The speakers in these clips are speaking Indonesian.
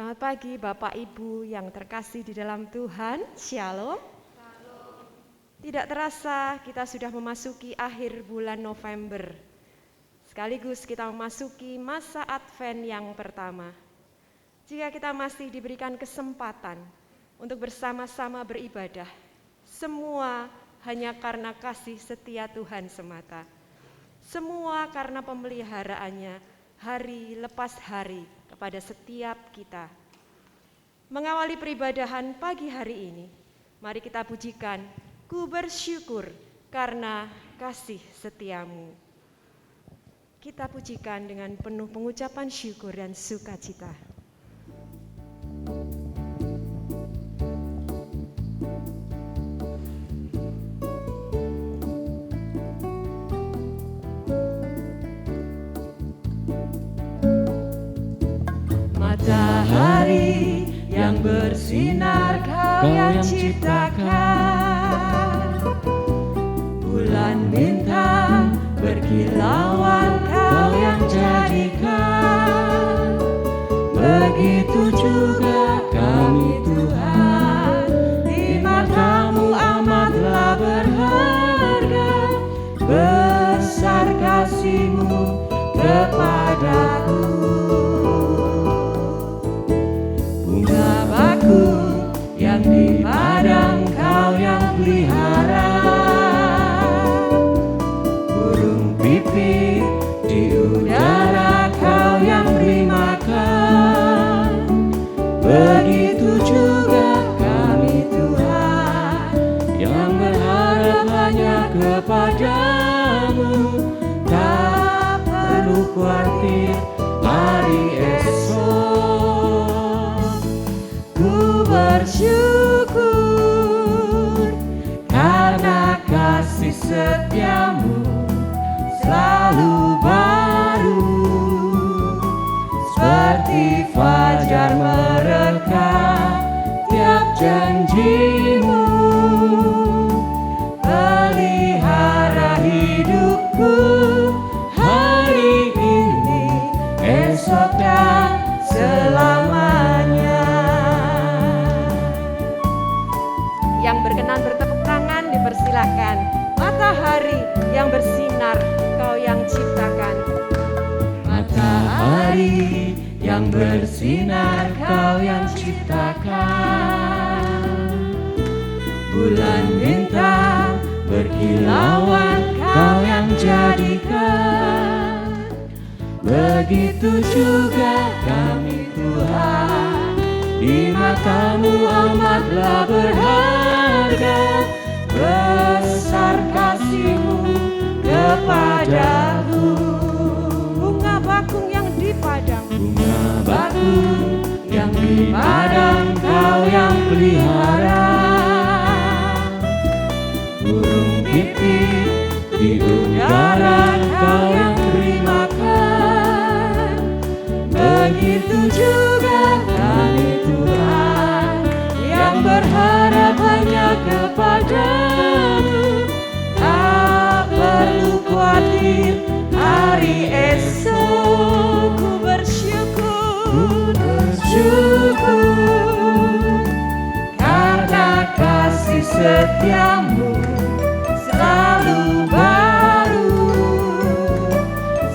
Selamat pagi Bapak Ibu yang terkasih di dalam Tuhan. Shalom. Tidak terasa kita sudah memasuki akhir bulan November. Sekaligus kita memasuki masa Advent yang pertama. Jika kita masih diberikan kesempatan untuk bersama-sama beribadah, semua hanya karena kasih setia Tuhan semata. Semua karena pemeliharaannya hari lepas hari kepada setiap kita. Mengawali peribadahan pagi hari ini, mari kita pujikan, ku bersyukur karena kasih setiamu. Kita pujikan dengan penuh pengucapan syukur dan sukacita. Matahari yang bersinar Kau yang ciptakan, bulan bintang berkilauan Kau yang jadikan. Begitu juga kami Tuhan, di mata-Mu amatlah berharga. Besar kasih-Mu kepadaku. Yang di padang Kau yang pelihara, burung pipit di udara Kau yang beri makan. Begitu juga kami Tuhan, yang berharap hanya kepada-Mu. Tak perlu khawatir hari esok. Ku bersyukur karena kasih setia-Mu selalu baru, seperti fajar mereka tiap janji-Mu. Pelihara hidupku hari ini, esok dan selamanya. Yang berkenan bertepuk tangan dipersilakan. Matahari yang bersinar Kau yang ciptakan. Matahari yang bersinar Kau yang ciptakan, bulan bintang berkilauan Kau yang jadikan. Begitu juga kami Tuhan, di mata-Mu amatlah berharga. Besar kasih-Mu kepadaku. Bunga bakung yang di padang, bunga bakung yang di padang Kau yang pelihara. Burung pipit di udara Kau yang beri makan. Begitu juga kami Tuhan, yang berharap hanya kepada-Mu. Tak perlu khawatir hari esok. Ku bersyukur karena kasih setia-Mu selalu baru,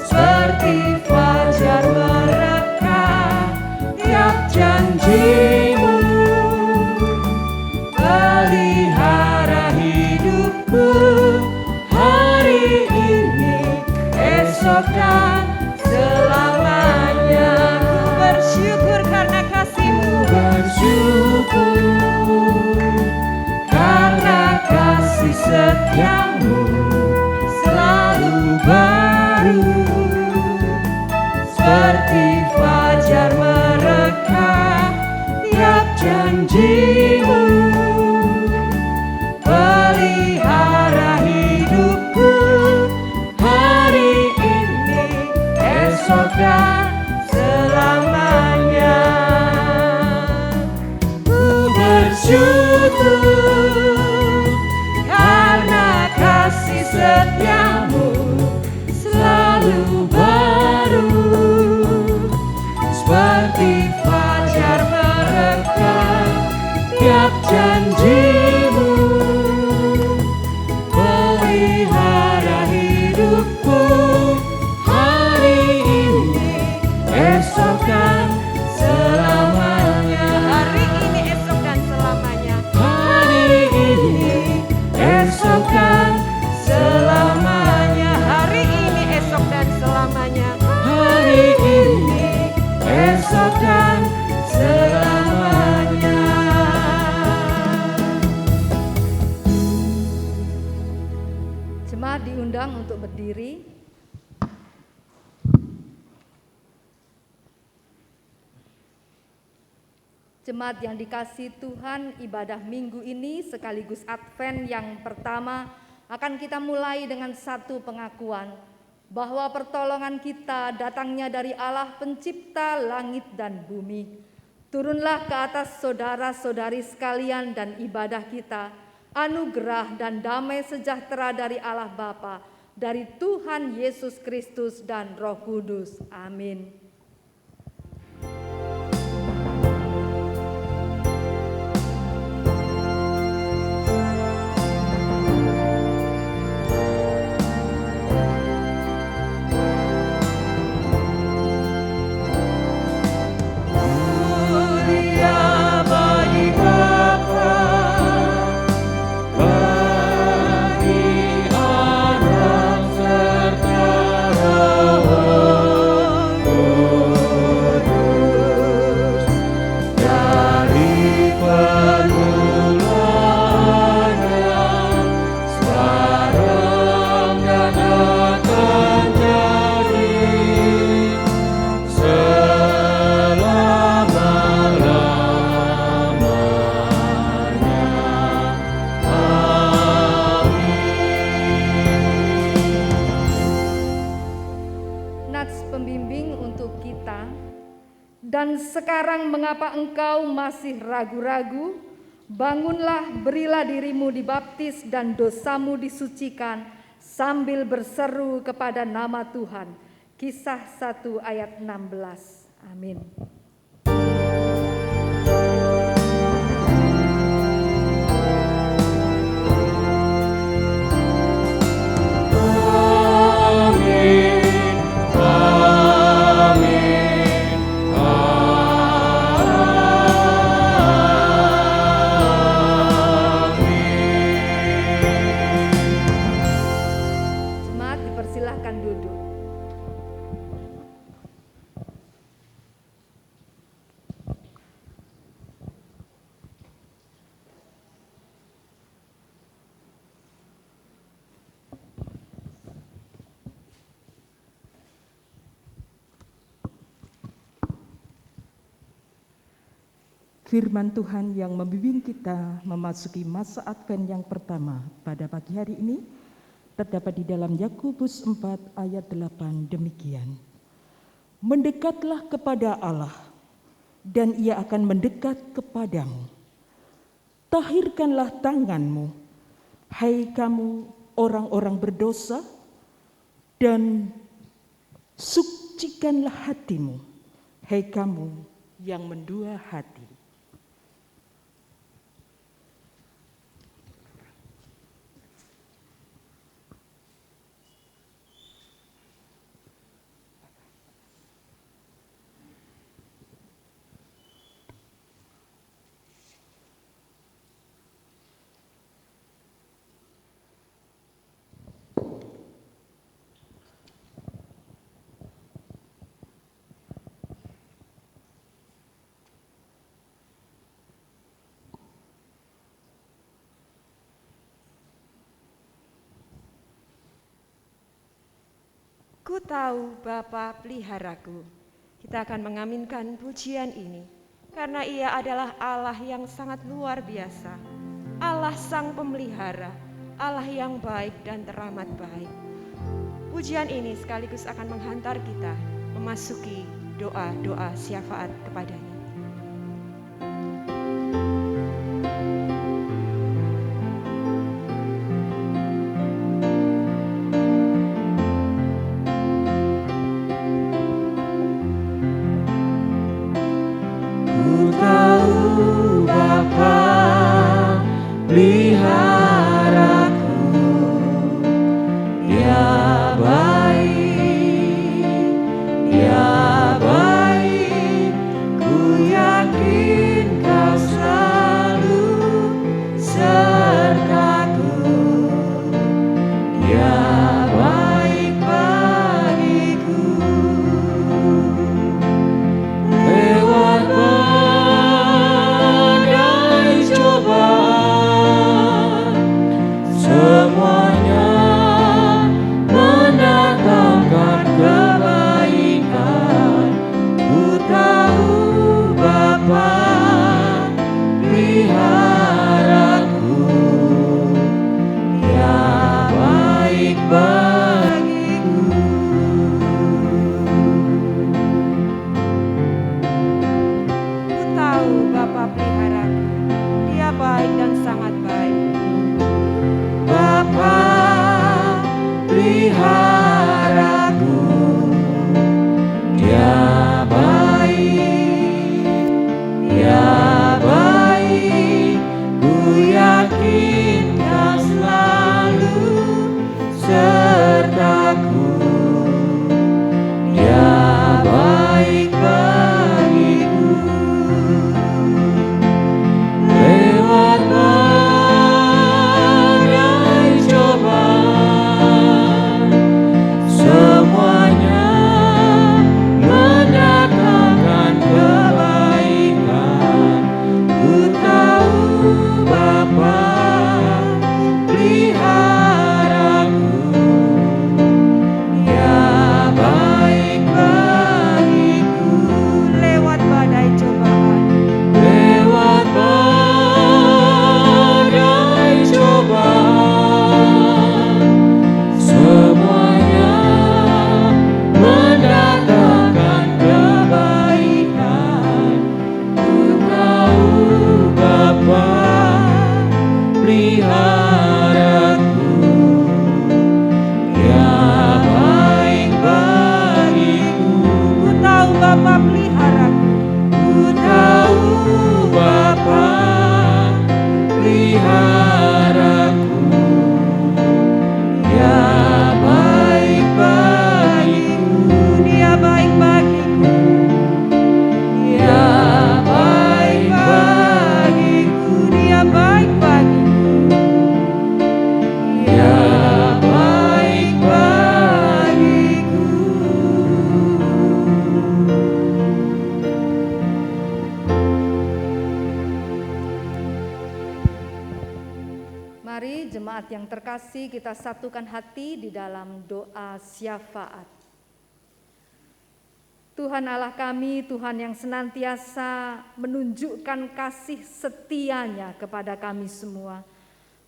seperti fajar mereka tiap janji-Mu. Pelihara hidupku hari ini, esok dan selamanya. Ku bersyukur karena kasih-Mu. Bersyukur karena kasih setia-Mu selalu baru, seperti fajar mereka tiap janji-Mu. Pelihara hidupku hari ini, esok dan selamanya. Ku bersyukur karena kasih setia-Mu selalu baru, seperti fajar tetap janjimu, pelihara hidupku hari ini, esok dan selamanya. Hari ini, esok dan selamanya. Hari ini, esok dan selamanya. Hari ini, esok dan selamanya. Hari ini, esok dan selamanya. Jemaat diundang untuk berdiri. Jemaat yang dikasihi Tuhan, ibadah minggu ini sekaligus Advent yang pertama akan kita mulai dengan satu pengakuan bahwa pertolongan kita datangnya dari Allah pencipta langit dan bumi. Turunlah ke atas saudara-saudari sekalian dan ibadah kita, anugerah dan damai sejahtera dari Allah Bapa, dari Tuhan Yesus Kristus dan Roh Kudus. Amin. Dan sekarang mengapa engkau masih ragu-ragu? Bangunlah, berilah dirimu dibaptis dan dosamu disucikan sambil berseru kepada nama Tuhan. Kisah 1 ayat 16. Amin. Firman Tuhan yang membimbing kita memasuki masa Advent yang pertama pada pagi hari ini terdapat di dalam Yakobus 4 ayat 8 demikian. Mendekatlah kepada Allah dan Ia akan mendekat kepadamu. Tahirkanlah tanganmu, hai kamu orang-orang berdosa, dan sucikanlah hatimu, hai kamu yang mendua hati. Ku tahu Bapa peliharaku. Kita akan mengaminkan pujian ini karena Ia adalah Allah yang sangat luar biasa, Allah Sang Pemelihara, Allah yang baik dan teramat baik. Pujian ini sekaligus akan menghantar kita memasuki doa-doa syafaat kepadanya. Ku tahu Bapa peliharaku, ya baik, ya baik, ku yakin kau selalu sertaku, ya baik bagiku. Lewat badai cobaan, semuanya mendatangkan kebaikan. Ku tahu Bapa peliharaku, ya baik bagiku. Ku tahu Bapa peliharaku, Dia baik dan sangat baik. Bapa peliharaku, Dia baik, Dia baik, ku yakin kau selalu sertaku, Dia baik bagiku. Lewat badai cobaan, semuanya mendatangkan kebaikan. Ku tahu Bapa peliharaku, ya baik bagiku. Lewat badai cobaan, Lewat badai cobaan, semuanya mendatangkan kebaikan. Ku tahu Bapa peliharaku, ya baik bagiku. ku tahu Bapa peliharaku, Ku tahu Bapa peliharaku, ya baik bagiku, Dia baik bagiku. ya baik bagiku, Dia baik bagiku. ya baik bagiku. Mari jemaat yang terkasih, kita satukan hati di dalam doa syafaat. Tuhan Allah kami, Tuhan yang senantiasa menunjukkan kasih setianya kepada kami semua.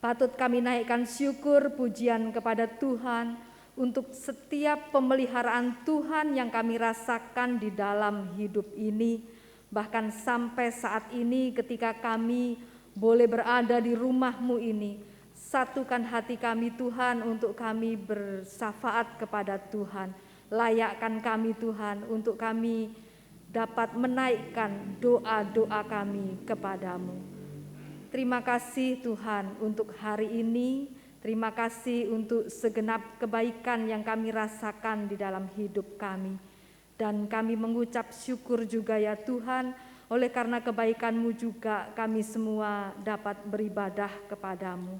Patut kami naikkan syukur pujian kepada Tuhan untuk setiap pemeliharaan Tuhan yang kami rasakan di dalam hidup ini. Bahkan sampai saat ini ketika kami boleh berada di rumah-Mu ini, satukan hati kami Tuhan untuk kami bersyafaat kepada Tuhan. Layakkan kami Tuhan untuk kami dapat menaikkan doa-doa kami kepadamu. Terima kasih Tuhan untuk hari ini. Terima kasih untuk segenap kebaikan yang kami rasakan di dalam hidup kami. Dan kami mengucap syukur juga ya Tuhan, oleh karena kebaikan-Mu juga kami semua dapat beribadah kepadamu.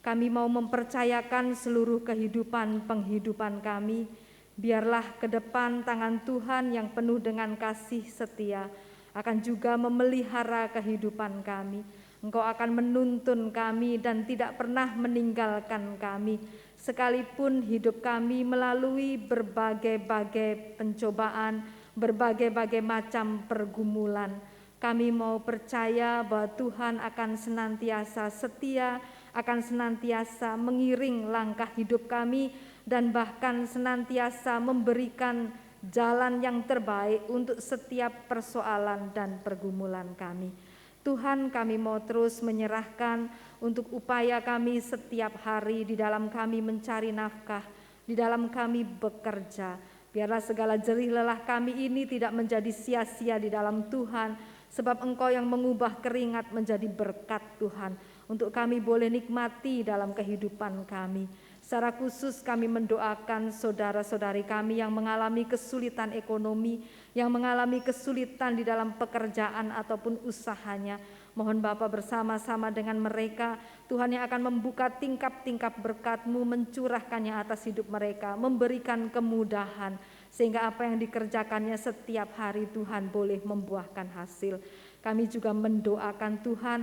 Kami mau mempercayakan seluruh penghidupan kami. Biarlah ke depan tangan Tuhan yang penuh dengan kasih setia akan juga memelihara kehidupan kami. Engkau akan menuntun kami dan tidak pernah meninggalkan kami. Sekalipun hidup kami melalui berbagai-bagai pencobaan, berbagai-bagai macam pergumulan. Kami mau percaya bahwa Tuhan akan senantiasa setia, akan senantiasa mengiring langkah hidup kami, dan bahkan senantiasa memberikan jalan yang terbaik untuk setiap persoalan dan pergumulan kami. Tuhan, kami mau terus menyerahkan untuk upaya kami setiap hari di dalam kami mencari nafkah, di dalam kami bekerja. Biarlah segala jerih lelah kami ini tidak menjadi sia-sia di dalam Tuhan, sebab Engkau yang mengubah keringat menjadi berkat Tuhan. untuk kami boleh nikmati dalam kehidupan kami. Secara khusus kami mendoakan saudara-saudari kami yang mengalami kesulitan ekonomi, yang mengalami kesulitan di dalam pekerjaan ataupun usahanya. Mohon Bapa bersama-sama dengan mereka, Tuhan yang akan membuka tingkap-tingkap berkat-Mu, mencurahkannya atas hidup mereka, memberikan kemudahan, sehingga apa yang dikerjakannya setiap hari Tuhan boleh membuahkan hasil. Kami juga mendoakan Tuhan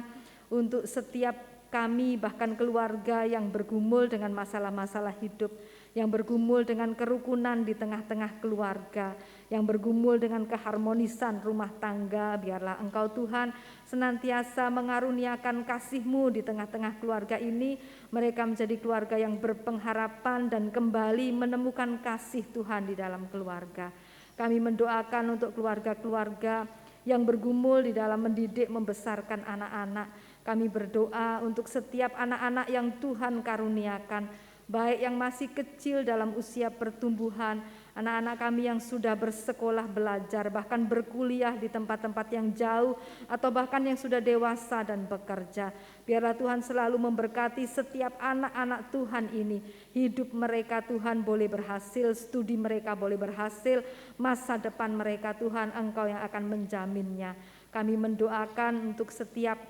untuk setiap kami bahkan keluarga yang bergumul dengan masalah-masalah hidup, yang bergumul dengan kerukunan di tengah-tengah keluarga, yang bergumul dengan keharmonisan rumah tangga. Biarlah Engkau Tuhan senantiasa mengaruniakan kasih-Mu di tengah-tengah keluarga ini. Mereka menjadi keluarga yang berpengharapan dan kembali menemukan kasih Tuhan di dalam keluarga. Kami mendoakan untuk keluarga-keluarga yang bergumul di dalam mendidik membesarkan anak-anak. Kami berdoa untuk setiap anak-anak yang Tuhan karuniakan, baik yang masih kecil dalam usia pertumbuhan, anak-anak kami yang sudah bersekolah belajar, bahkan berkuliah di tempat-tempat yang jauh, atau bahkan yang sudah dewasa dan bekerja. Biarlah Tuhan selalu memberkati setiap anak-anak Tuhan ini. Hidup mereka Tuhan boleh berhasil, studi mereka boleh berhasil, masa depan mereka Tuhan Engkau yang akan menjaminnya. Kami mendoakan untuk setiap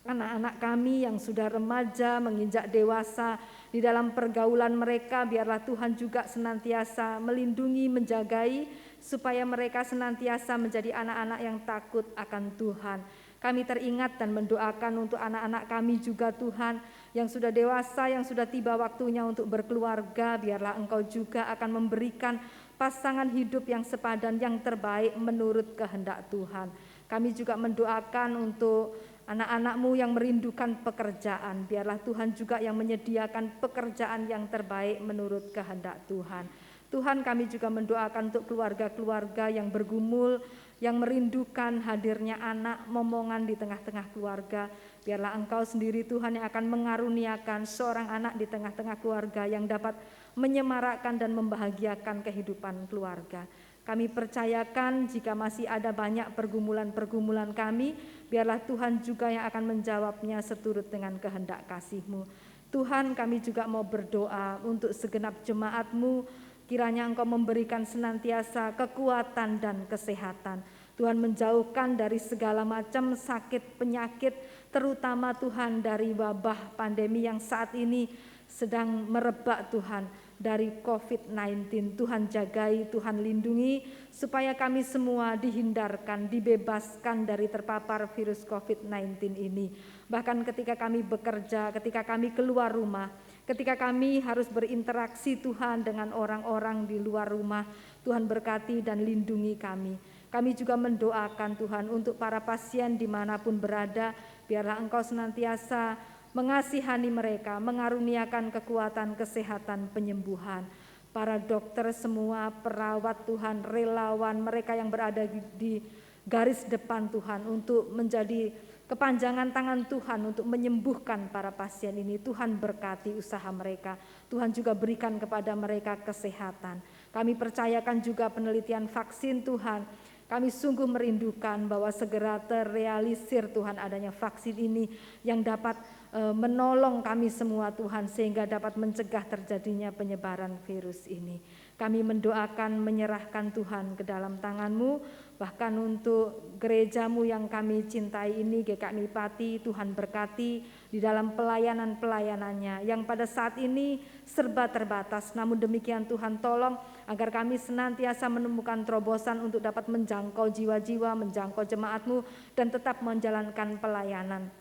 anak-anak kami yang sudah remaja menginjak dewasa, di dalam pergaulan mereka biarlah Tuhan juga senantiasa melindungi, menjagai, supaya mereka senantiasa menjadi anak-anak yang takut akan Tuhan. Kami teringat dan mendoakan untuk anak-anak kami juga Tuhan yang sudah dewasa, yang sudah tiba waktunya untuk berkeluarga. Biarlah Engkau juga akan memberikan pasangan hidup yang sepadan, yang terbaik menurut kehendak Tuhan. Kami juga mendoakan untuk anak-anak-Mu yang merindukan pekerjaan. Biarlah Tuhan juga yang menyediakan pekerjaan yang terbaik menurut kehendak Tuhan. Tuhan, kami juga mendoakan untuk keluarga-keluarga yang bergumul, yang merindukan hadirnya anak momongan di tengah-tengah keluarga. Biarlah Engkau sendiri Tuhan yang akan mengaruniakan seorang anak di tengah-tengah keluarga yang dapat menyemarakkan dan membahagiakan kehidupan keluarga. Kami percayakan jika masih ada banyak pergumulan-pergumulan kami, biarlah Tuhan juga yang akan menjawabnya seturut dengan kehendak kasih-Mu. Tuhan, kami juga mau berdoa untuk segenap jemaat-Mu, kiranya Engkau memberikan senantiasa kekuatan dan kesehatan. Tuhan menjauhkan dari segala macam sakit penyakit, terutama Tuhan dari wabah pandemi yang saat ini sedang merebak Tuhan. Dari COVID-19, Tuhan jagai, Tuhan lindungi, supaya kami semua dihindarkan, dibebaskan dari terpapar virus COVID-19 ini. Bahkan ketika kami bekerja, ketika kami keluar rumah, ketika kami harus berinteraksi Tuhan dengan orang-orang di luar rumah, Tuhan berkati dan lindungi kami. Kami juga mendoakan Tuhan untuk para pasien dimanapun berada, biarlah Engkau senantiasa mengasihani mereka, mengaruniakan kekuatan kesehatan penyembuhan. Para dokter semua, perawat Tuhan, relawan, mereka yang berada di garis depan Tuhan untuk menjadi kepanjangan tangan Tuhan untuk menyembuhkan para pasien ini. Tuhan berkati usaha mereka, Tuhan juga berikan kepada mereka kesehatan. Kami percayakan juga penelitian vaksin Tuhan. Kami sungguh merindukan bahwa segera terrealisir Tuhan adanya vaksin ini yang dapat menolong kami semua Tuhan, sehingga dapat mencegah terjadinya penyebaran virus ini. Kami mendoakan, menyerahkan Tuhan ke dalam tangan-Mu, bahkan untuk gereja-Mu yang kami cintai ini, GKMI Pati, Tuhan berkati di dalam pelayanan-pelayanannya yang pada saat ini serba terbatas. Namun demikian Tuhan tolong agar kami senantiasa menemukan terobosan untuk dapat menjangkau jiwa-jiwa, menjangkau jemaat-Mu dan tetap menjalankan pelayanan.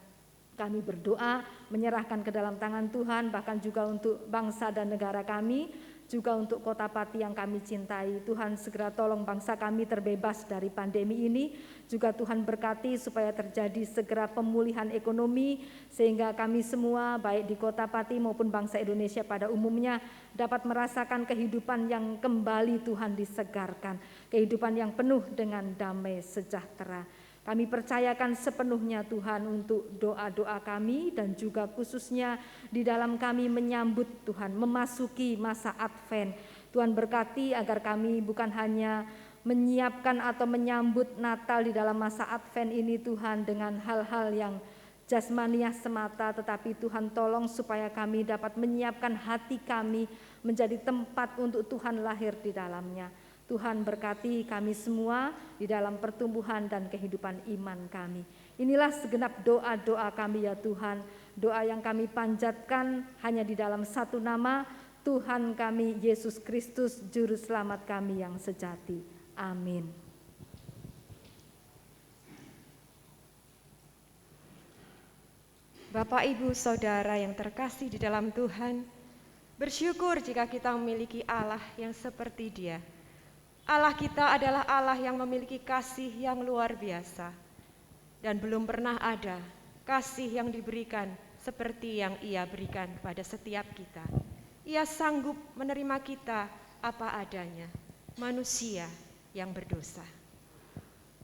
Kami berdoa, menyerahkan ke dalam tangan Tuhan, bahkan juga untuk bangsa dan negara kami, juga untuk Kota Pati yang kami cintai. Tuhan segera tolong bangsa kami terbebas dari pandemi ini. Juga Tuhan berkati supaya terjadi segera pemulihan ekonomi, sehingga kami semua baik di Kota Pati maupun bangsa Indonesia pada umumnya dapat merasakan kehidupan yang kembali Tuhan disegarkan, kehidupan yang penuh dengan damai sejahtera. Kami percayakan sepenuhnya Tuhan untuk doa-doa kami dan juga khususnya di dalam kami menyambut Tuhan, memasuki masa Advent. Tuhan berkati agar kami bukan hanya menyiapkan atau menyambut Natal di dalam masa Advent ini Tuhan dengan hal-hal yang jasmaniah semata, tetapi Tuhan tolong supaya kami dapat menyiapkan hati kami menjadi tempat untuk Tuhan lahir di dalamnya. Tuhan berkati kami semua di dalam pertumbuhan dan kehidupan iman kami. Inilah segenap doa-doa kami ya Tuhan, doa yang kami panjatkan hanya di dalam satu nama, Tuhan kami Yesus Kristus, Juru Selamat kami yang sejati. Amin. Bapak, Ibu, Saudara yang terkasih di dalam Tuhan, bersyukur jika kita memiliki Allah yang seperti Dia. Allah kita adalah Allah yang memiliki kasih yang luar biasa. Dan belum pernah ada kasih yang diberikan seperti yang Ia berikan kepada setiap kita. Ia sanggup menerima kita apa adanya, manusia yang berdosa.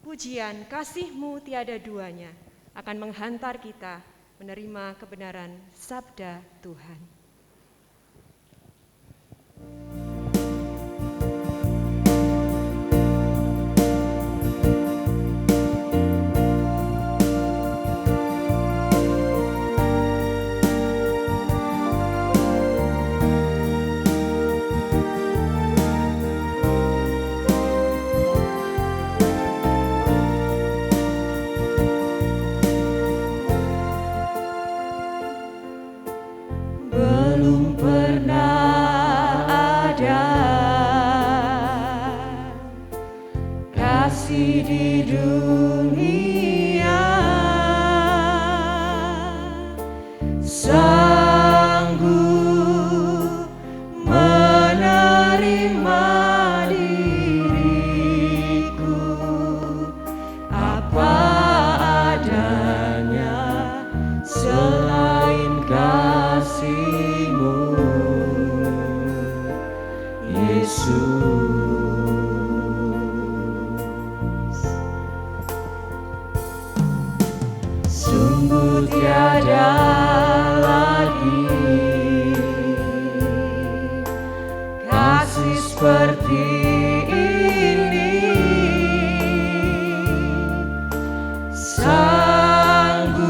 Pujian kasih-Mu tiada duanya akan menghantar kita menerima kebenaran sabda Tuhan. Belum pernah ada kasih di dunia sanggup menerima diriku apa adanya selain kasih-Mu, Yesus. Sungguh tiada lagi kasih seperti ini, sanggup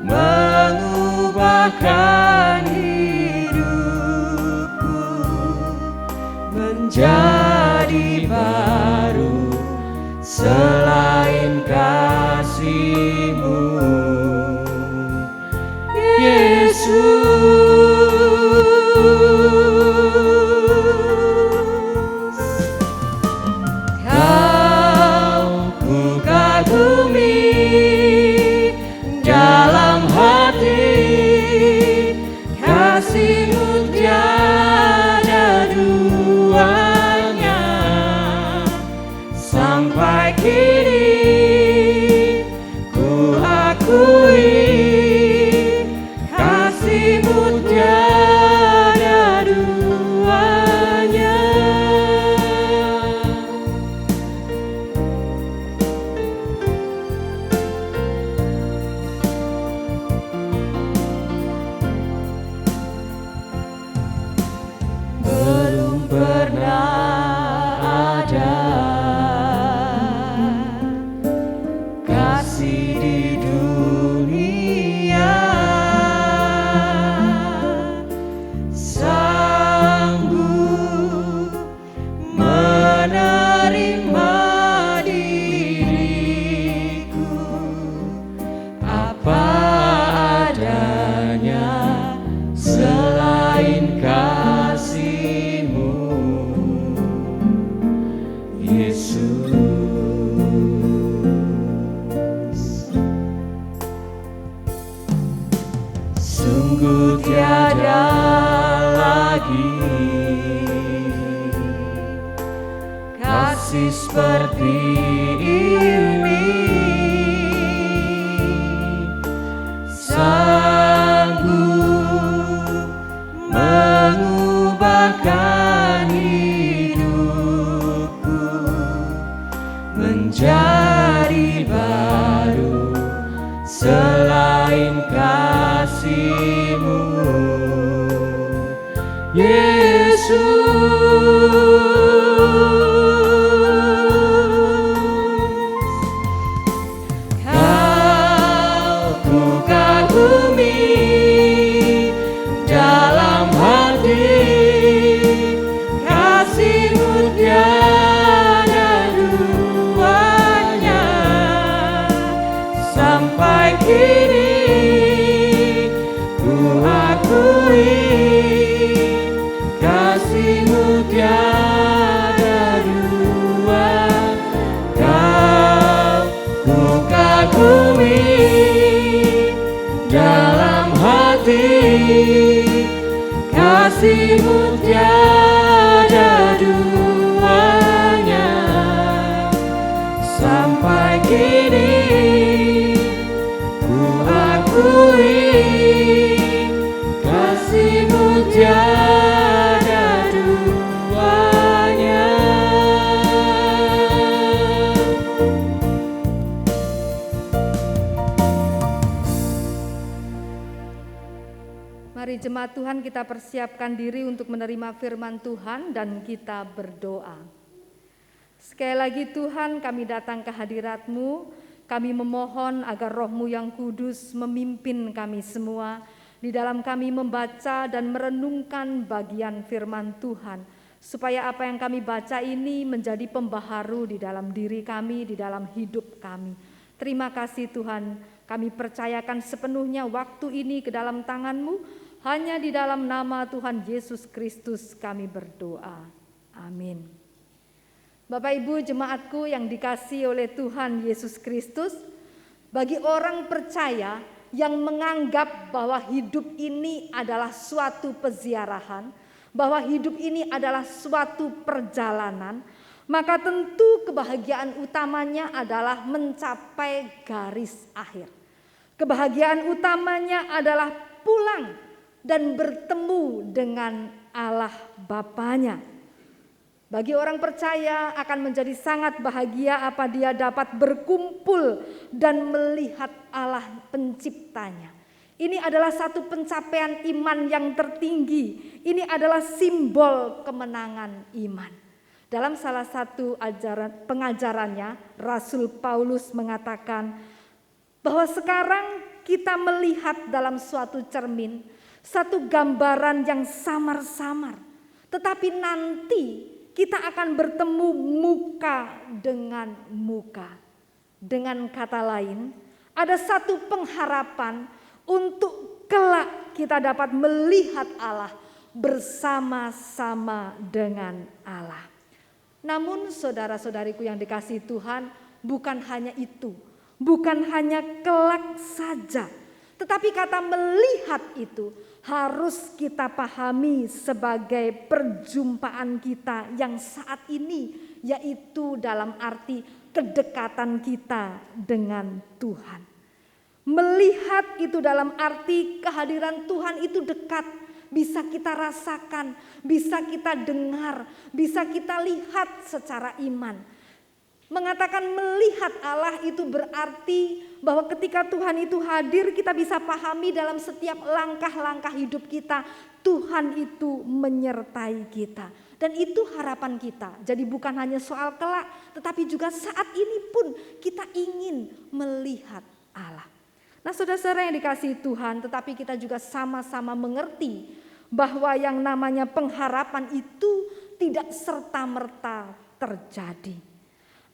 mengubahkan hidupku menjadi baru selain kasih-Mu, Yesus. Kau ku kagumi dalam hati, kasih-Mu tiada duanya. Sampai kini ku akui kasih-Mu tiada duanya. Belum pernah ada kasih di dunia sanggup menerima diriku apa adanya selain kasih-Mu, Yesus. Sungguh tiada lagi kasih seperti ini, sanggup mengubahkan hidupku menjadi baru selain kasih-Mu, Yesus. sampai kini ku akui kasih-Mu tiada dua. Kau ku kagumi dalam hati, kasih-Mu tiada duanya. Sampai kini ku akui kasih-Mu tiada duanya. Mari jemaat Tuhan, kita persiapkan diri untuk menerima firman Tuhan dan kita berdoa. Sekali lagi Tuhan, kami datang ke hadirat-Mu, kami memohon agar Roh-Mu yang kudus memimpin kami semua di dalam kami membaca dan merenungkan bagian firman Tuhan, supaya apa yang kami baca ini menjadi pembaharu di dalam diri kami, di dalam hidup kami. Terima kasih Tuhan, kami percayakan sepenuhnya waktu ini ke dalam tangan-Mu. Hanya di dalam nama Tuhan Yesus Kristus kami berdoa. Amin. Bapak Ibu jemaatku yang dikasihi oleh Tuhan Yesus Kristus, bagi orang percaya yang menganggap bahwa hidup ini adalah suatu peziarahan, bahwa hidup ini adalah suatu perjalanan, maka tentu kebahagiaan utamanya adalah mencapai garis akhir. Kebahagiaan utamanya adalah pulang dan bertemu dengan Allah Bapanya. Bagi orang percaya akan menjadi sangat bahagia apa dia dapat berkumpul dan melihat Allah penciptanya. Ini adalah satu pencapaian iman yang tertinggi. Ini adalah simbol kemenangan iman. Dalam salah satu pengajarannya, Rasul Paulus mengatakan bahwa sekarang kita melihat dalam suatu cermin, satu gambaran yang samar-samar, tetapi nanti kita akan bertemu muka dengan muka. Dengan kata lain, ada satu pengharapan untuk kelak kita dapat melihat Allah bersama-sama dengan Allah. Namun saudara-saudariku yang dikasihi Tuhan, bukan hanya itu, bukan hanya kelak saja, tetapi kata melihat itu harus kita pahami sebagai perjumpaan kita yang saat ini, yaitu dalam arti kedekatan kita dengan Tuhan. Melihat itu dalam arti kehadiran Tuhan itu dekat, bisa kita rasakan, bisa kita dengar, bisa kita lihat secara iman. Mengatakan melihat Allah itu berarti bahwa ketika Tuhan itu hadir, kita bisa pahami dalam setiap langkah-langkah hidup kita, Tuhan itu menyertai kita. Dan itu harapan kita. Jadi bukan hanya soal kelak, tetapi juga saat ini pun kita ingin melihat Allah. Nah saudara-saudara yang dikasihi Tuhan, tetapi kita juga sama-sama mengerti bahwa yang namanya pengharapan itu tidak serta-merta terjadi.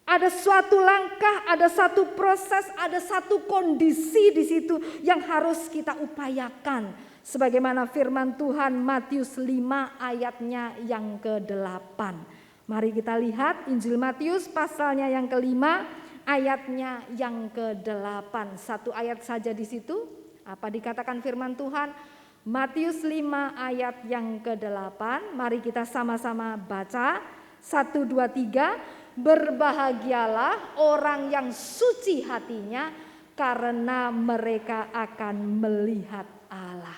Ada suatu langkah, ada satu proses, ada satu kondisi di situ yang harus kita upayakan. Sebagaimana firman Tuhan Matius 5 ayatnya yang ke-8. Mari kita lihat Injil Matius pasalnya yang ke-5 ayatnya yang ke-8. Satu ayat saja di situ. Apa dikatakan firman Tuhan? Matius 5 ayat yang ke-8. Mari kita sama-sama baca. 1, 2, 3. Berbahagialah orang yang suci hatinya, karena mereka akan melihat Allah.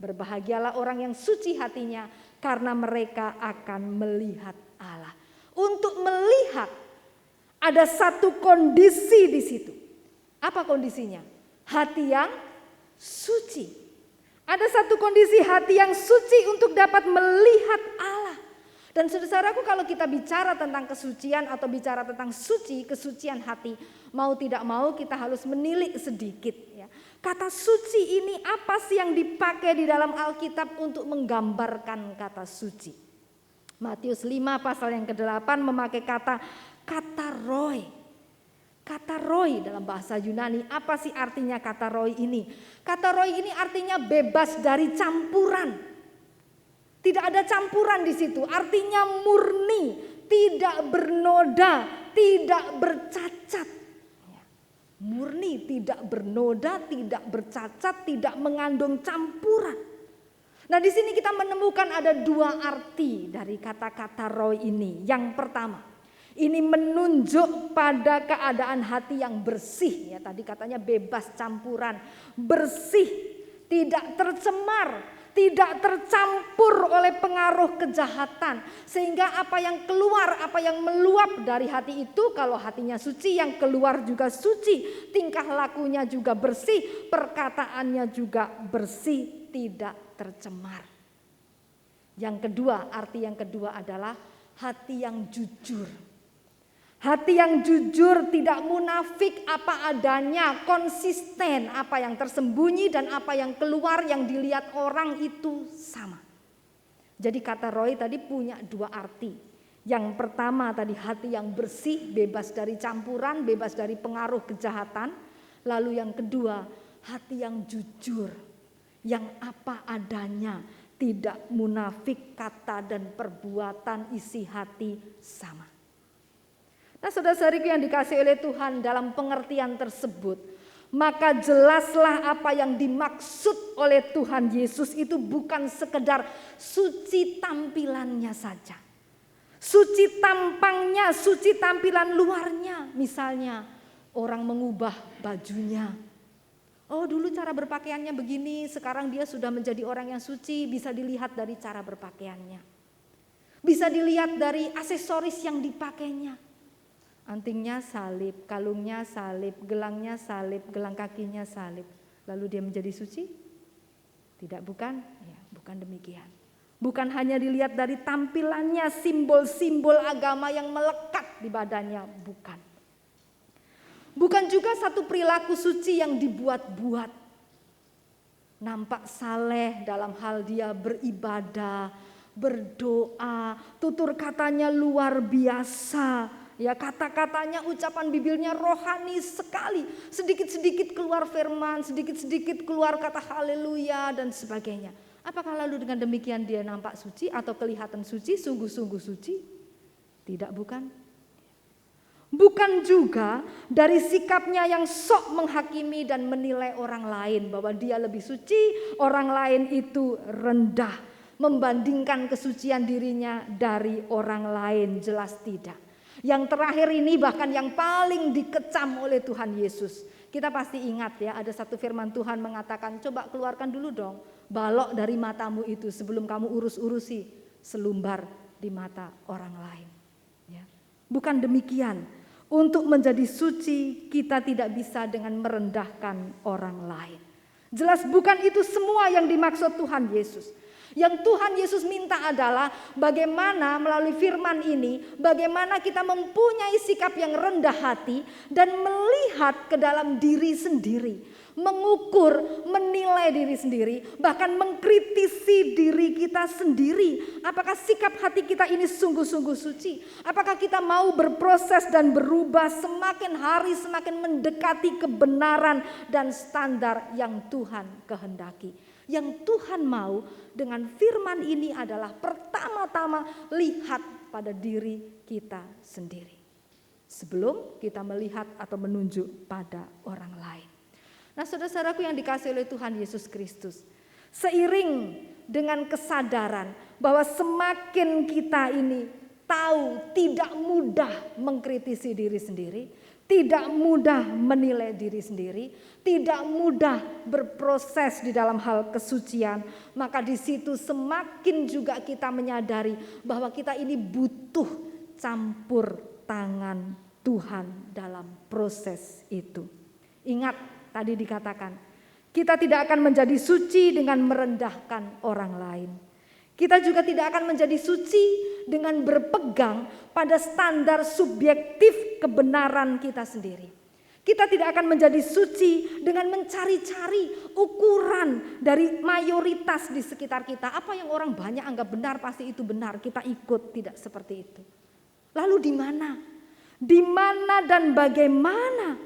Berbahagialah orang yang suci hatinya, karena mereka akan melihat Allah. Untuk melihat ada satu kondisi di situ. Apa kondisinya? Hati yang suci. Ada satu kondisi hati yang suci untuk dapat melihat Allah. Dan saudaraku, kalau kita bicara tentang kesucian atau bicara tentang suci, kesucian hati, mau tidak mau kita harus menilik sedikit ya. Kata suci ini apa sih yang dipakai di dalam Alkitab untuk menggambarkan kata suci? Matius 5 pasal yang ke-8 memakai kata roy. Kata roi dalam bahasa Yunani, apa sih artinya kata roi ini? Kata roi ini artinya bebas dari campuran. Tidak ada campuran di situ, artinya murni, tidak bernoda, tidak bercacat. Murni, tidak bernoda, tidak bercacat, tidak mengandung campuran. Nah, di sini kita menemukan ada dua arti dari kata-kata roi ini. Yang pertama, ini menunjuk pada keadaan hati yang bersih. Ya, tadi katanya bebas campuran, bersih, tidak tercemar, tidak tercampur oleh pengaruh kejahatan. Sehingga apa yang keluar, apa yang meluap dari hati itu, kalau hatinya suci, yang keluar juga suci. Tingkah lakunya juga bersih, perkataannya juga bersih, tidak tercemar. Yang kedua, arti yang kedua adalah hati yang jujur. Hati yang jujur, tidak munafik, apa adanya, konsisten, apa yang tersembunyi dan apa yang keluar yang dilihat orang itu sama. Jadi kata roi tadi punya dua arti. Yang pertama tadi hati yang bersih, bebas dari campuran, bebas dari pengaruh kejahatan. Lalu yang kedua, hati yang jujur, yang apa adanya, tidak munafik, kata dan perbuatan isi hati sama. Nah, saudara-saudariku yang dikasihi oleh Tuhan, dalam pengertian tersebut, maka jelaslah apa yang dimaksud oleh Tuhan Yesus itu bukan sekedar suci tampilannya saja. Suci tampangnya, suci tampilan luarnya. Misalnya orang mengubah bajunya. Oh, dulu cara berpakaiannya begini, sekarang dia sudah menjadi orang yang suci, bisa dilihat dari cara berpakaiannya. Bisa dilihat dari aksesoris yang dipakainya. Antingnya salib, kalungnya salib, gelangnya salib, gelang kakinya salib. Lalu dia menjadi suci? Tidak, bukan? Ya, bukan demikian. Bukan hanya dilihat dari tampilannya, simbol-simbol agama yang melekat di badannya, bukan. Bukan juga satu perilaku suci yang dibuat-buat. Nampak saleh dalam hal dia beribadah, berdoa, tutur katanya luar biasa. Ya, kata-katanya, ucapan bibirnya rohani sekali. Sedikit-sedikit keluar firman, sedikit-sedikit keluar kata haleluya dan sebagainya. Apakah lalu dengan demikian dia nampak suci atau kelihatan suci, sungguh-sungguh suci? Tidak, bukan. Bukan juga dari sikapnya yang sok menghakimi dan menilai orang lain bahwa dia lebih suci, orang lain itu rendah. Membandingkan kesucian dirinya dari orang lain, jelas tidak. Yang terakhir ini bahkan yang paling dikecam oleh Tuhan Yesus. Kita pasti ingat ya, ada satu firman Tuhan mengatakan, coba keluarkan dulu dong balok dari matamu itu sebelum kamu urus-urusi selumbar di mata orang lain. Ya. Bukan demikian, untuk menjadi suci kita tidak bisa dengan merendahkan orang lain. Jelas bukan itu semua yang dimaksud Tuhan Yesus. Yang Tuhan Yesus minta adalah bagaimana melalui firman ini, bagaimana kita mempunyai sikap yang rendah hati dan melihat ke dalam diri sendiri, mengukur, menilai diri sendiri, bahkan mengkritisi diri kita sendiri. Apakah sikap hati kita ini sungguh-sungguh suci? Apakah kita mau berproses dan berubah semakin hari semakin mendekati kebenaran dan standar yang Tuhan kehendaki? Yang Tuhan mau dengan firman ini adalah pertama-tama lihat pada diri kita sendiri. Sebelum kita melihat atau menunjuk pada orang lain. Nah, saudara-saudaraku yang dikasihi oleh Tuhan Yesus Kristus. Seiring dengan kesadaran bahwa semakin kita ini tahu tidak mudah mengkritisi diri sendiri. Tidak mudah menilai diri sendiri, tidak mudah berproses di dalam hal kesucian. Maka di situ semakin juga kita menyadari bahwa kita ini butuh campur tangan Tuhan dalam proses itu. Ingat tadi dikatakan, kita tidak akan menjadi suci dengan merendahkan orang lain. Kita juga tidak akan menjadi suci dengan berpegang pada standar subjektif kebenaran kita sendiri. Kita tidak akan menjadi suci dengan mencari-cari ukuran dari mayoritas di sekitar kita. Apa yang orang banyak anggap benar pasti itu benar, kita ikut, tidak seperti itu. Lalu di mana? di mana dan bagaimana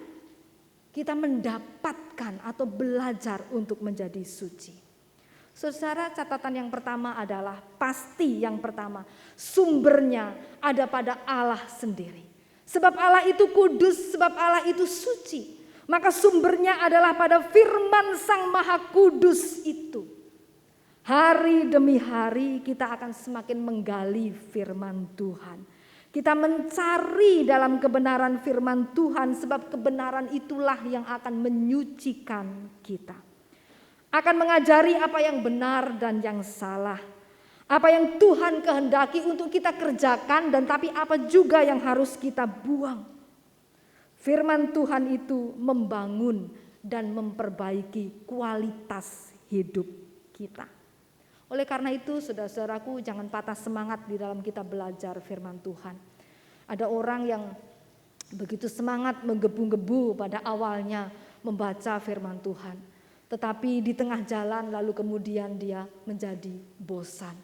kita mendapatkan atau belajar untuk menjadi suci. Saudara, catatan yang pertama adalah pasti yang pertama, sumbernya ada pada Allah sendiri. Sebab Allah itu kudus, sebab Allah itu suci. Maka sumbernya adalah pada firman Sang Maha Kudus itu. Hari demi hari kita akan semakin menggali firman Tuhan. Kita mencari dalam kebenaran firman Tuhan, sebab kebenaran itulah yang akan menyucikan kita. Akan mengajari apa yang benar dan yang salah. Apa yang Tuhan kehendaki untuk kita kerjakan dan tapi apa juga yang harus kita buang. Firman Tuhan itu membangun dan memperbaiki kualitas hidup kita. Oleh karena itu, saudara-saudaraku, jangan patah semangat di dalam kita belajar firman Tuhan. Ada orang yang begitu semangat menggebu-gebu pada awalnya membaca firman Tuhan. Tetapi di tengah jalan lalu kemudian dia menjadi bosan.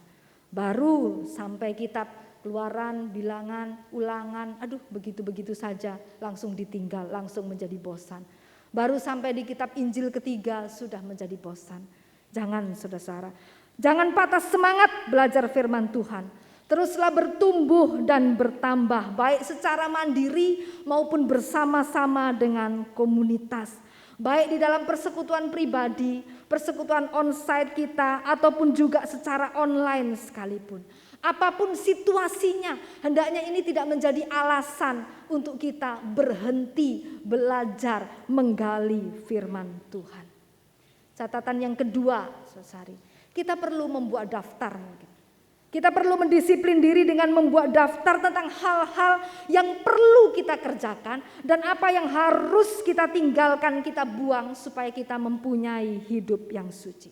Baru sampai kitab Keluaran, Bilangan, Ulangan, begitu-begitu saja langsung ditinggal, langsung menjadi bosan. Baru sampai di kitab Injil ketiga sudah menjadi bosan. Jangan, saudara-saudara. Jangan patah semangat belajar firman Tuhan. Teruslah bertumbuh dan bertambah, baik secara mandiri maupun bersama-sama dengan komunitas. Baik di dalam persekutuan pribadi, persekutuan onsite kita, ataupun juga secara online sekalipun. Apapun situasinya, hendaknya ini tidak menjadi alasan untuk kita berhenti belajar menggali firman Tuhan. Catatan yang kedua, saudari. Kita perlu membuat daftar mungkin. Kita perlu mendisiplin diri dengan membuat daftar tentang hal-hal yang perlu kita kerjakan dan apa yang harus kita tinggalkan, kita buang supaya kita mempunyai hidup yang suci.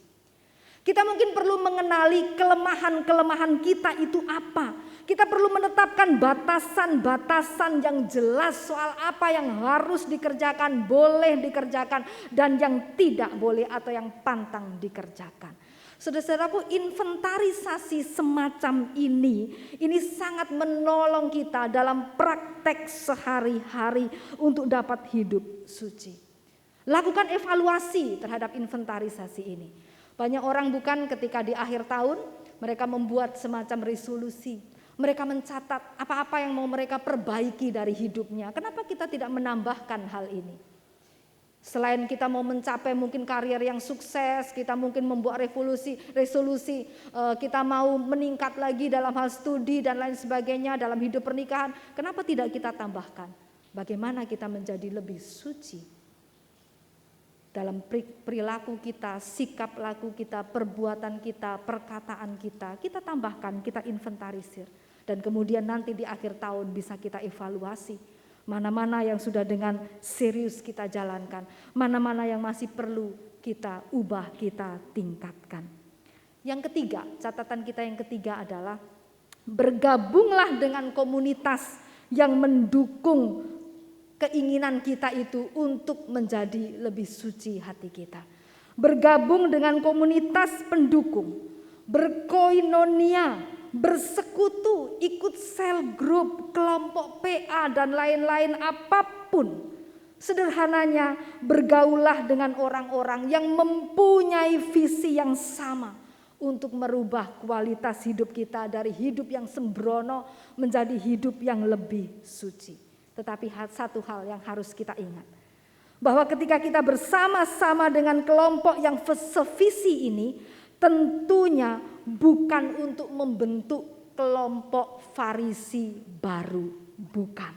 Kita mungkin perlu mengenali kelemahan-kelemahan kita itu apa. Kita perlu menetapkan batasan-batasan yang jelas soal apa yang harus dikerjakan, boleh dikerjakan, dan yang tidak boleh atau yang pantang dikerjakan. Saudara-saudaraku, inventarisasi semacam ini sangat menolong kita dalam praktek sehari-hari untuk dapat hidup suci. Lakukan evaluasi terhadap inventarisasi ini. Banyak orang bukan ketika di akhir tahun mereka membuat semacam resolusi. Mereka mencatat apa-apa yang mau mereka perbaiki dari hidupnya. Kenapa kita tidak menambahkan hal ini? Selain kita mau mencapai mungkin karier yang sukses, kita mungkin membuat resolusi, kita mau meningkat lagi dalam hal studi dan lain sebagainya dalam hidup pernikahan. Kenapa tidak kita tambahkan? Bagaimana kita menjadi lebih suci dalam perilaku kita, sikap laku kita, perbuatan kita, perkataan kita. Kita tambahkan, kita inventarisir. Dan kemudian nanti di akhir tahun bisa kita evaluasi. Mana-mana yang sudah dengan serius kita jalankan, mana-mana yang masih perlu kita ubah, kita tingkatkan. Yang ketiga, catatan kita yang ketiga adalah bergabunglah dengan komunitas yang mendukung keinginan kita itu untuk menjadi lebih suci hati kita. Bergabung dengan komunitas pendukung, berkoinonia, bersekutu, ikut sel grup, kelompok PA dan lain-lain apapun. Sederhananya bergaullah dengan orang-orang yang mempunyai visi yang sama untuk merubah kualitas hidup kita dari hidup yang sembrono menjadi hidup yang lebih suci. Tetapi satu hal yang harus kita ingat, bahwa ketika kita bersama-sama dengan kelompok yang sevisi ini, tentunya bukan untuk membentuk kelompok Farisi baru, bukan.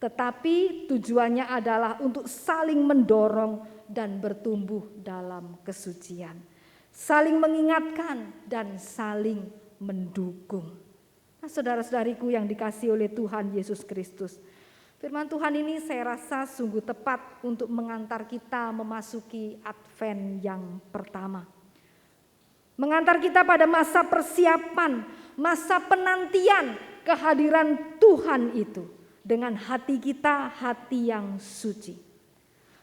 Tetapi tujuannya adalah untuk saling mendorong dan bertumbuh dalam kesucian. Saling mengingatkan dan saling mendukung. Nah, saudara-saudariku yang dikasihi oleh Tuhan Yesus Kristus, firman Tuhan ini saya rasa sungguh tepat untuk mengantar kita memasuki Advent yang pertama. Mengantar kita pada masa persiapan, masa penantian kehadiran Tuhan itu dengan hati kita, hati yang suci.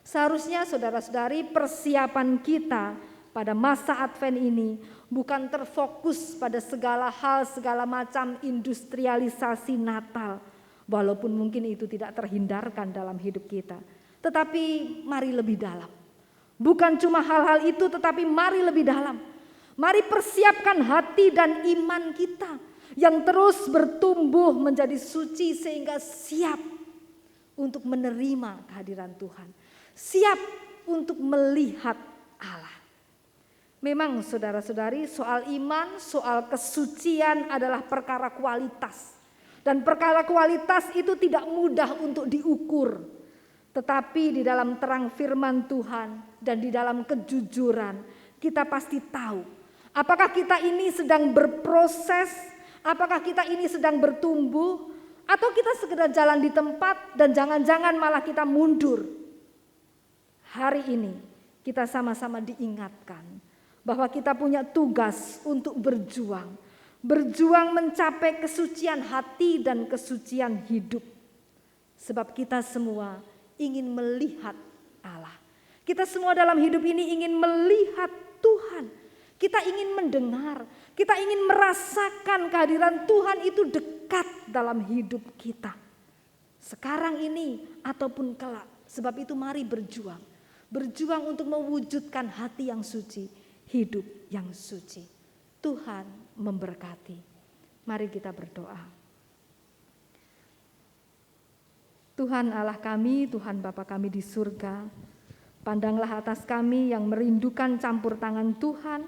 Seharusnya saudara-saudari, persiapan kita pada masa Advent ini bukan terfokus pada segala hal, segala macam industrialisasi Natal. Walaupun mungkin itu tidak terhindarkan dalam hidup kita. Tetapi mari lebih dalam. Bukan cuma hal-hal itu, tetapi mari lebih dalam. Mari persiapkan hati dan iman kita yang terus bertumbuh menjadi suci sehingga siap untuk menerima kehadiran Tuhan. Siap untuk melihat Allah. Memang saudara-saudari, soal iman, soal kesucian adalah perkara kualitas. Dan perkara kualitas itu tidak mudah untuk diukur. Tetapi di dalam terang firman Tuhan dan di dalam kejujuran, kita pasti tahu apakah kita ini sedang berproses, apakah kita ini sedang bertumbuh, atau kita sekedar jalan di tempat dan jangan-jangan malah kita mundur. Hari ini kita sama-sama diingatkan bahwa kita punya tugas untuk berjuang. Berjuang mencapai kesucian hati dan kesucian hidup. Sebab kita semua ingin melihat Allah. Kita semua dalam hidup ini ingin melihat Tuhan. Kita ingin mendengar, kita ingin merasakan kehadiran Tuhan itu dekat dalam hidup kita. Sekarang ini ataupun kelak. Sebab itu mari berjuang. Berjuang untuk mewujudkan hati yang suci, hidup yang suci. Tuhan memberkati. Mari kita berdoa. Tuhan Allah kami, Tuhan Bapa kami di surga, pandanglah atas kami yang merindukan campur tangan Tuhan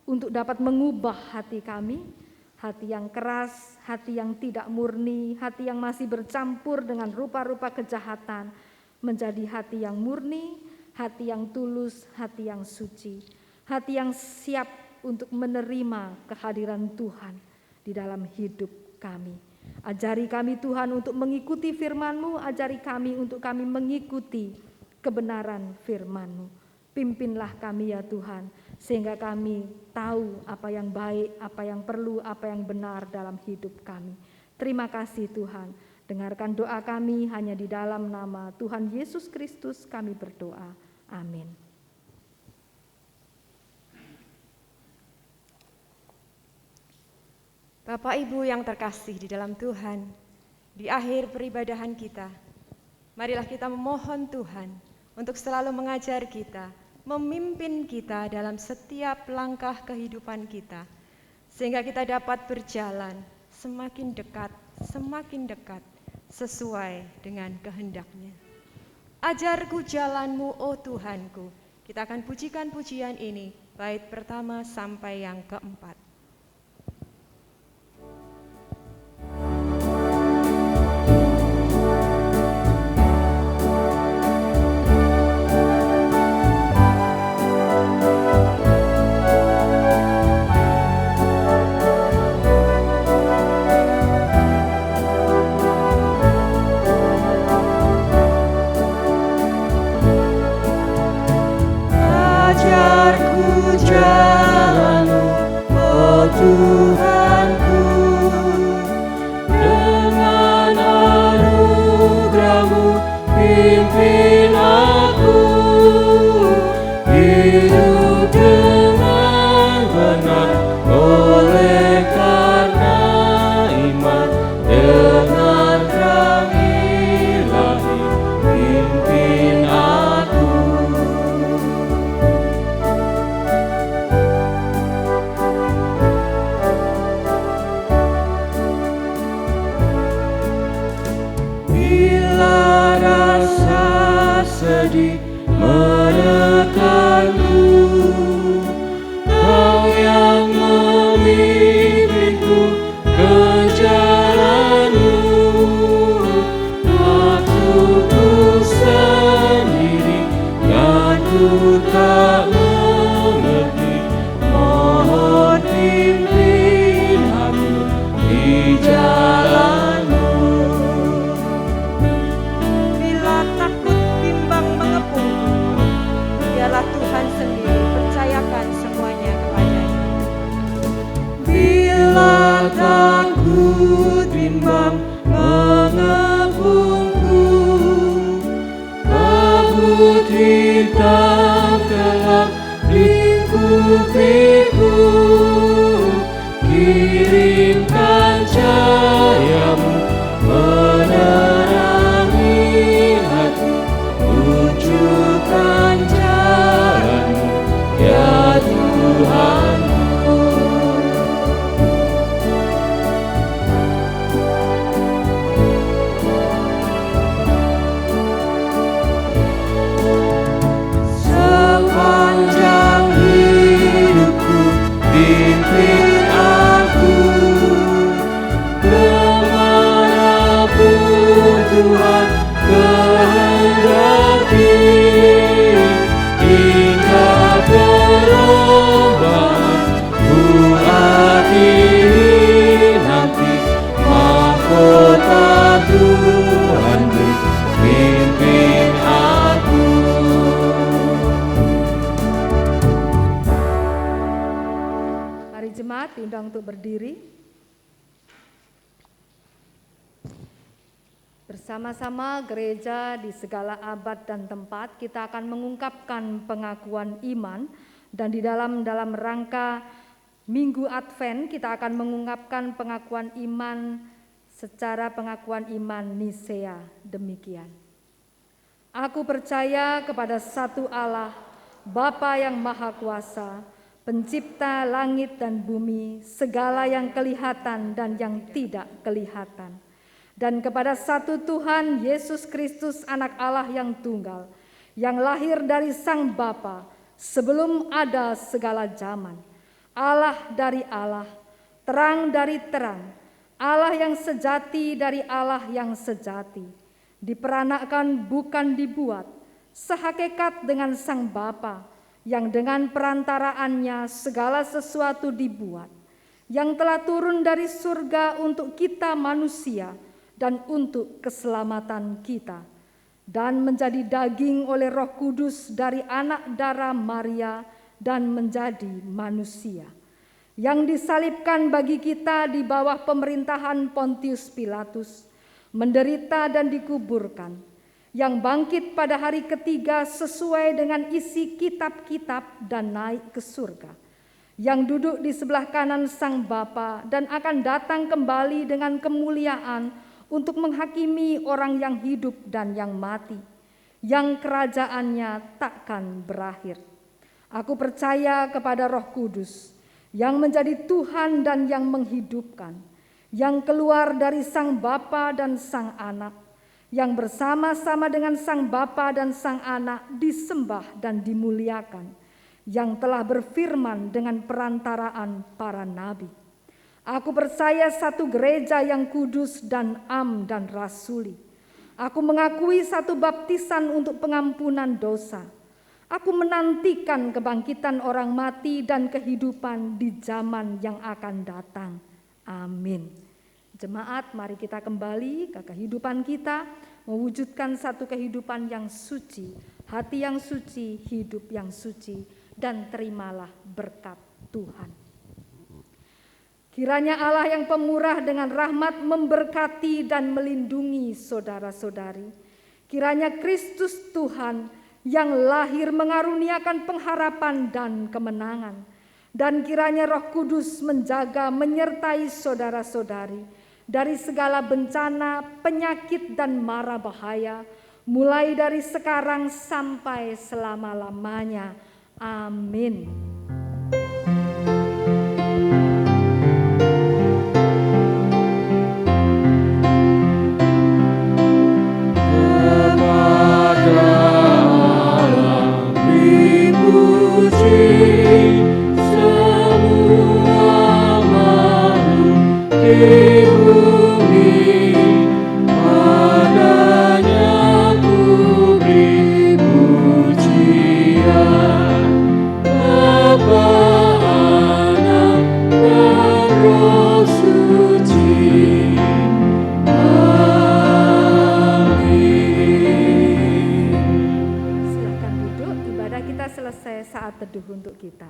untuk dapat mengubah hati kami, hati yang keras, hati yang tidak murni, hati yang masih bercampur dengan rupa-rupa kejahatan, menjadi hati yang murni, hati yang tulus, hati yang suci, hati yang siap untuk menerima kehadiran Tuhan di dalam hidup kami. Ajari kami Tuhan untuk mengikuti firman-Mu, ajari kami untuk kami mengikuti kebenaran firman-Mu. Pimpinlah kami ya Tuhan, sehingga kami tahu apa yang baik, apa yang perlu, apa yang benar dalam hidup kami. Terima kasih Tuhan, dengarkan doa kami hanya di dalam nama Tuhan Yesus Kristus kami berdoa. Amin. Bapak Ibu yang terkasih di dalam Tuhan, di akhir peribadahan kita, marilah kita memohon Tuhan untuk selalu mengajar kita, memimpin kita dalam setiap langkah kehidupan kita, sehingga kita dapat berjalan semakin dekat sesuai dengan kehendak-Nya. Ajarku jalan-Mu, oh Tuhanku. Kita akan pujikan pujian ini, bait pertama sampai yang keempat. Ajarku jalan-Mu, oh Tuhanku, dengan anugerah-Mu pimpin aku, hidup dengan benar oleh karena iman, dengan terang ilahi pimpin aku. Bila rasa sedih menekanku, Kau yang memimpinku ke jalan-Mu. Aku sendiri dan ku tak mengerti, mohon pimpin aku di jalan-Mu. Bila takut bimbang mengepungku, biarlah Tuhan sendiri percayakan semuanya kepadanya. Bila takut bimbang mengepungku, kabut hitam gelap lingkupiku, kirimkan cahaya-Mu menerangi jemaat diundang untuk berdiri. Bersama-sama gereja di segala abad dan tempat kita akan mengungkapkan pengakuan iman, dan di dalam rangka Minggu Advent kita akan mengungkapkan pengakuan iman secara pengakuan iman Nisea demikian. Aku percaya kepada satu Allah, Bapa yang Maha Kuasa, Pencipta langit dan bumi, segala yang kelihatan dan yang tidak kelihatan. Dan kepada satu Tuhan Yesus Kristus anak Allah yang tunggal, yang lahir dari Sang Bapa sebelum ada segala zaman, Allah dari Allah, terang dari terang, Allah yang sejati dari Allah yang sejati, diperanakkan bukan dibuat, sehakikat dengan Sang Bapa, yang dengan perantaraannya segala sesuatu dibuat, yang telah turun dari surga untuk kita manusia dan untuk keselamatan kita, dan menjadi daging oleh Roh Kudus dari anak darah Maria dan menjadi manusia, yang disalibkan bagi kita di bawah pemerintahan Pontius Pilatus, menderita dan dikuburkan, yang bangkit pada hari ketiga sesuai dengan isi kitab-kitab dan naik ke surga, yang duduk di sebelah kanan Sang Bapa dan akan datang kembali dengan kemuliaan untuk menghakimi orang yang hidup dan yang mati, yang kerajaannya takkan berakhir. Aku percaya kepada Roh Kudus, yang menjadi Tuhan dan yang menghidupkan, yang keluar dari Sang Bapa dan Sang Anak, yang bersama-sama dengan Sang Bapa dan Sang Anak disembah dan dimuliakan, yang telah berfirman dengan perantaraan para nabi. Aku percaya satu gereja yang kudus dan am dan rasuli. Aku mengakui satu baptisan untuk pengampunan dosa. Aku menantikan kebangkitan orang mati dan kehidupan di zaman yang akan datang. Amin. Jemaat, mari kita kembali ke kehidupan kita, mewujudkan satu kehidupan yang suci, hati yang suci, hidup yang suci, dan terimalah berkat Tuhan. Kiranya Allah yang pemurah dengan rahmat memberkati dan melindungi saudara-saudari. Kiranya Kristus Tuhan yang lahir mengaruniakan pengharapan dan kemenangan. Dan kiranya Roh Kudus menjaga menyertai saudara-saudari dari segala bencana, penyakit dan mara bahaya, mulai dari sekarang sampai selama-lamanya. Amin. Teduh untuk kita.